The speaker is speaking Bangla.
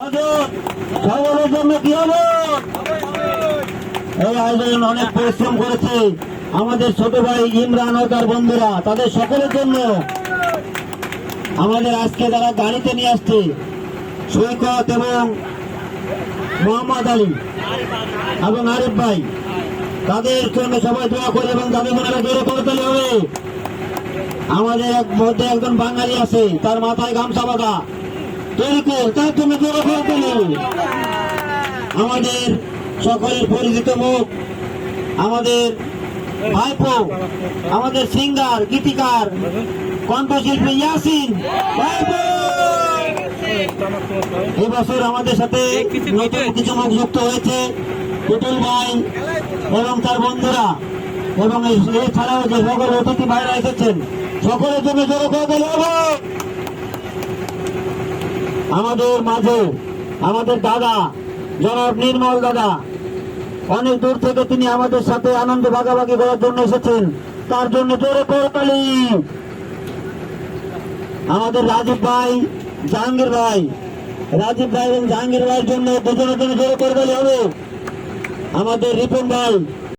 সকলের জন্য কি হবে? এই আয়োজন অনেক পরিশ্রম করেছে আমাদের ছোট ভাই ইমরান ও তার বন্ধুরা, তাদের সকলের জন্য আমাদের আজকে যারা গাড়িতে নিয়ে আসছে সৈকত এবং মোহাম্মদ আলী এবং আরিফ ভাই, তাদের জন্য সবাই দোয়া করে এবং তাদের জন্য জোরে করতে হবে। আমাদের মধ্যে একজন বাঙালি আছে, তার মাথায় গামছা বাঁধা, তার জন্য জোরে করতে হবে। আমাদের সকলের পরিচিত মুখ, আমাদের ভাইপো, আমাদের সিঙ্গার, গীতিকার, কণ্ঠশিল্পী ইয়াসিন ভাইপো। এবছর আমাদের সাথে নতুন কিছু মুখ যুক্ত হয়েছে, টুটুল ভাই এবং তার বন্ধুরা, এবং এছাড়াও যে সকল অতিথি ভাইরা এসেছেন সকলের জন্য জোরে করতে হবে। আমাদের মাঝে আমাদের দাদা জনাব নির্মল দাদা, অনেক দূর থেকে তিনি আমাদের সাথে আনন্দ ভাগাভাগি করার জন্য এসেছেন, তার জন্য জোরে করতালি। আমাদের রাজীব ভাই, জাহাঙ্গীর ভাই, রাজীব ভাই এবং জাহাঙ্গীর ভাইয়ের জন্য দুজনের জন্য জোরে করতালি হবে। আমাদের রিপন ভাই,